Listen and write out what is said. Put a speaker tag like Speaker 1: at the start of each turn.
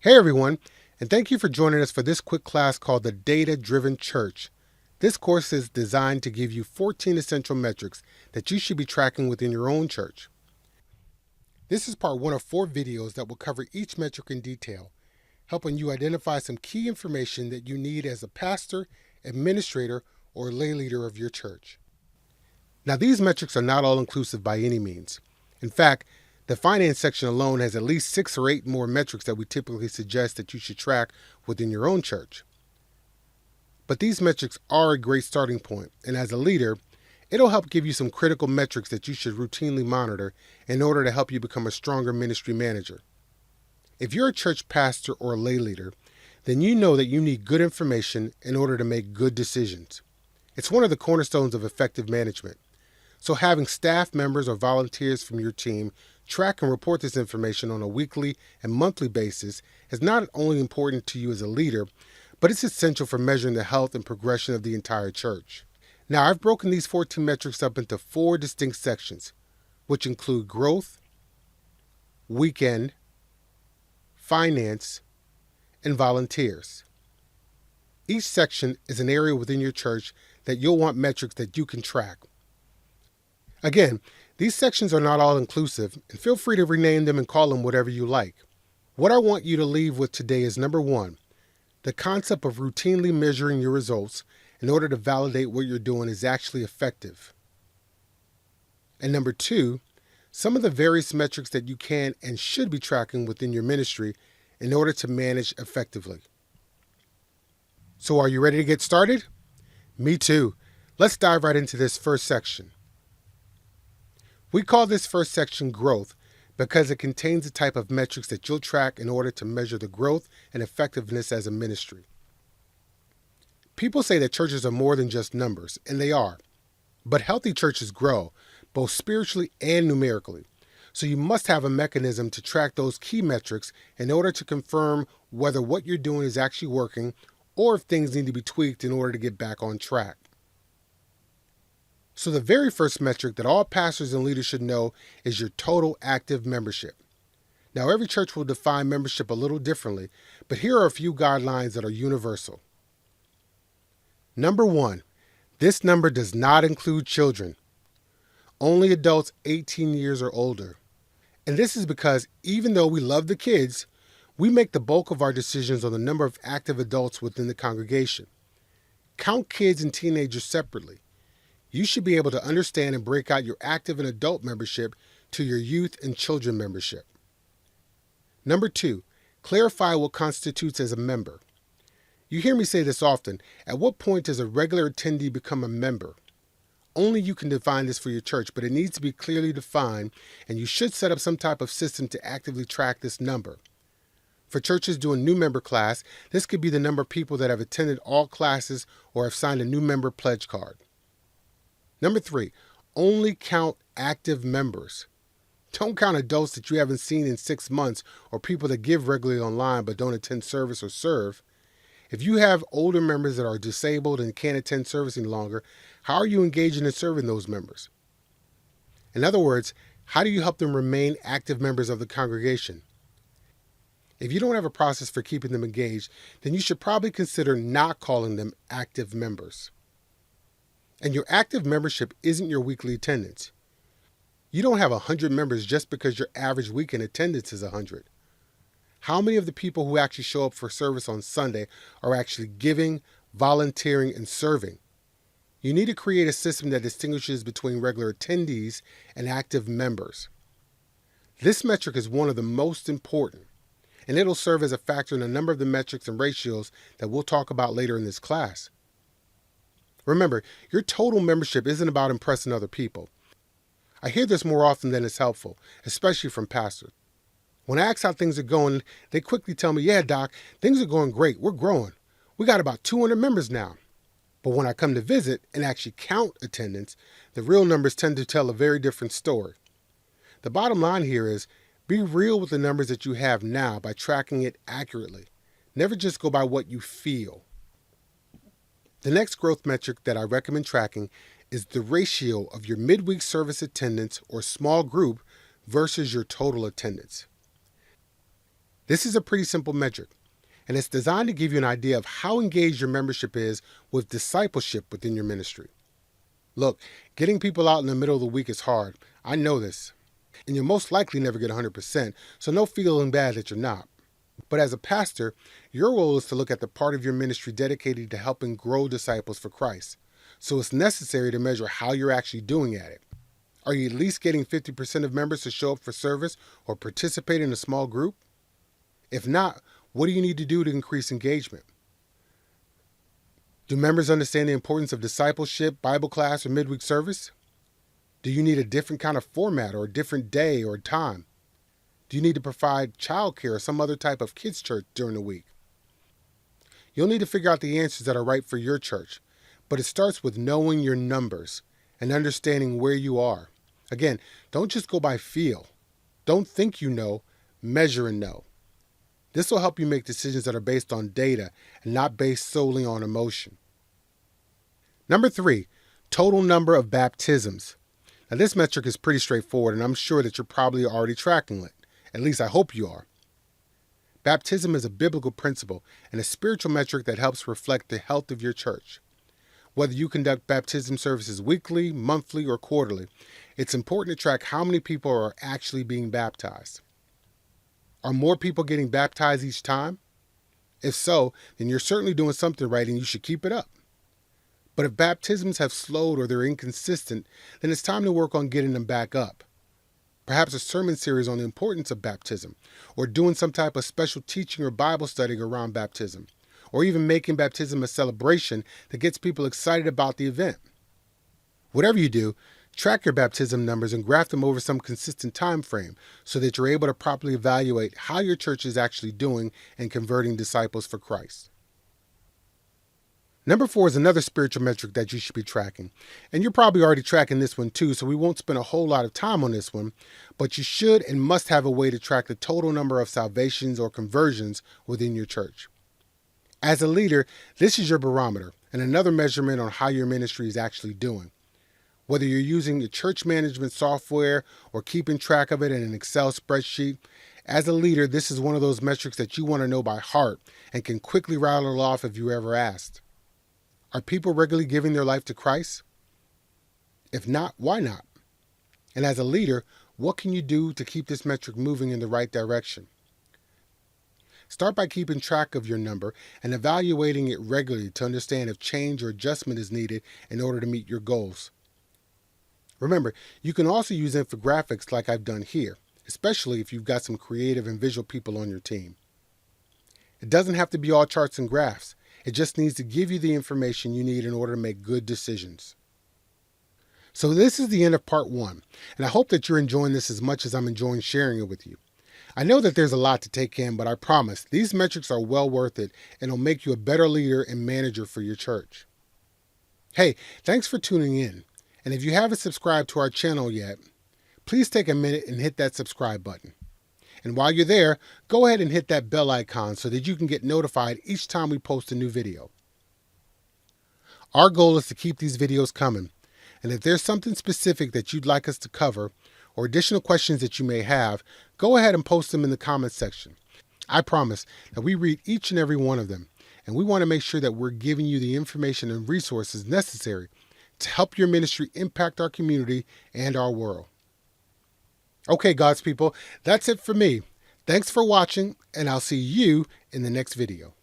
Speaker 1: Hey everyone, and thank you for joining us for this quick class called the Data-Driven Church. This course is designed to give you 14 essential metrics that you should be tracking within your own church. This is part 1 of 4 videos that will cover each metric in detail, helping you identify some key information that you need as a pastor, administrator, or lay leader of your church. Now, these metrics are not all inclusive by any means. In fact, the finance section alone has at least 6 or 8 more metrics that we typically suggest that you should track within your own church. But these metrics are a great starting point, and as a leader, it'll help give you some critical metrics that you should routinely monitor in order to help you become a stronger ministry manager. If you're a church pastor or a lay leader, then you know that you need good information in order to make good decisions. It's one of the cornerstones of effective management. So having staff members or volunteers from your team track and report this information on a weekly and monthly basis is not only important to you as a leader, but it's essential for measuring the health and progression of the entire church. Now, I've broken these 14 metrics up into 4 distinct sections, which include growth, weekend, finance, and volunteers. Each section is an area within your church that you'll want metrics that you can track. Again, these sections are not all inclusive, and feel free to rename them and call them whatever you like. What I want you to leave with today is number 1, the concept of routinely measuring your results in order to validate what you're doing is actually effective. And number 2, some of the various metrics that you can and should be tracking within your ministry in order to manage effectively. So are you ready to get started? Me too. Let's dive right into this first section. We call this first section growth because it contains the type of metrics that you'll track in order to measure the growth and effectiveness as a ministry. People say that churches are more than just numbers, and they are. But healthy churches grow, both spiritually and numerically. So you must have a mechanism to track those key metrics in order to confirm whether what you're doing is actually working or if things need to be tweaked in order to get back on track. So the very first metric that all pastors and leaders should know is your total active membership. Now, every church will define membership a little differently, but here are a few guidelines that are universal. Number 1, this number does not include children. Only adults 18 years or older. And this is because even though we love the kids, we make the bulk of our decisions on the number of active adults within the congregation. Count kids and teenagers separately. You should be able to understand and break out your active and adult membership to your youth and children membership. Number 2, clarify what constitutes as a member. You hear me say this often. At what point does a regular attendee become a member? Only you can define this for your church, but it needs to be clearly defined, and you should set up some type of system to actively track this number. For churches doing new member class, this could be the number of people that have attended all classes or have signed a new member pledge card. Number 3, only count active members. Don't count adults that you haven't seen in 6 months or people that give regularly online but don't attend service or serve. If you have older members that are disabled and can't attend service any longer, how are you engaging and serving those members? In other words, how do you help them remain active members of the congregation? If you don't have a process for keeping them engaged, then you should probably consider not calling them active members. And your active membership isn't your weekly attendance. You don't have 100 members just because your average weekend attendance is 100. How many of the people who actually show up for service on Sunday are actually giving, volunteering, and serving? You need to create a system that distinguishes between regular attendees and active members. This metric is one of the most important, and it'll serve as a factor in a number of the metrics and ratios that we'll talk about later in this class. Remember, your total membership isn't about impressing other people. I hear this more often than is helpful, especially from pastors. When I ask how things are going, they quickly tell me, yeah, Doc, things are going great. We're growing. We got about 200 members now. But when I come to visit and actually count attendance, the real numbers tend to tell a very different story. The bottom line here is be real with the numbers that you have now by tracking it accurately. Never just go by what you feel. The next growth metric that I recommend tracking is the ratio of your midweek service attendance or small group versus your total attendance. This is a pretty simple metric, and it's designed to give you an idea of how engaged your membership is with discipleship within your ministry. Look, getting people out in the middle of the week is hard. I know this. And you'll most likely never get 100%, so no feeling bad that you're not. But as a pastor, your role is to look at the part of your ministry dedicated to helping grow disciples for Christ. So it's necessary to measure how you're actually doing at it. Are you at least getting 50% of members to show up for service or participate in a small group? If not, what do you need to do to increase engagement? Do members understand the importance of discipleship, Bible class, or midweek service? Do you need a different kind of format or a different day or time? Do you need to provide childcare or some other type of kids' church during the week? You'll need to figure out the answers that are right for your church, but it starts with knowing your numbers and understanding where you are. Again, don't just go by feel. Don't think you know, measure and know. This will help you make decisions that are based on data and not based solely on emotion. Number 3, total number of baptisms. Now this metric is pretty straightforward, and I'm sure that you're probably already tracking it. At least I hope you are. Baptism is a biblical principle and a spiritual metric that helps reflect the health of your church. Whether you conduct baptism services weekly, monthly, or quarterly, it's important to track how many people are actually being baptized. Are more people getting baptized each time? If so, then you're certainly doing something right and you should keep it up. But if baptisms have slowed or they're inconsistent, then it's time to work on getting them back up. Perhaps a sermon series on the importance of baptism, or doing some type of special teaching or Bible study around baptism, or even making baptism a celebration that gets people excited about the event. Whatever you do, track your baptism numbers and graph them over some consistent time frame so that you're able to properly evaluate how your church is actually doing in converting disciples for Christ. Number 4 is another spiritual metric that you should be tracking. And you're probably already tracking this one too, so we won't spend a whole lot of time on this one, but you should and must have a way to track the total number of salvations or conversions within your church. As a leader, this is your barometer and another measurement on how your ministry is actually doing. Whether you're using the church management software or keeping track of it in an Excel spreadsheet, as a leader, this is one of those metrics that you want to know by heart and can quickly rattle off if you ever asked. Are people regularly giving their life to Christ? If not, why not? And as a leader, what can you do to keep this metric moving in the right direction? Start by keeping track of your number and evaluating it regularly to understand if change or adjustment is needed in order to meet your goals. Remember, you can also use infographics like I've done here, especially if you've got some creative and visual people on your team. It doesn't have to be all charts and graphs. It just needs to give you the information you need in order to make good decisions. So this is the end of part 1, and I hope that you're enjoying this as much as I'm enjoying sharing it with you. I know that there's a lot to take in, but I promise these metrics are well worth it and will make you a better leader and manager for your church. Hey, thanks for tuning in. And if you haven't subscribed to our channel yet, please take a minute and hit that subscribe button. And while you're there, go ahead and hit that bell icon so that you can get notified each time we post a new video. Our goal is to keep these videos coming. And if there's something specific that you'd like us to cover or additional questions that you may have, go ahead and post them in the comments section. I promise that we read each and every one of them, and we want to make sure that we're giving you the information and resources necessary to help your ministry impact our community and our world. Okay, God's people, that's it for me. Thanks for watching, and I'll see you in the next video.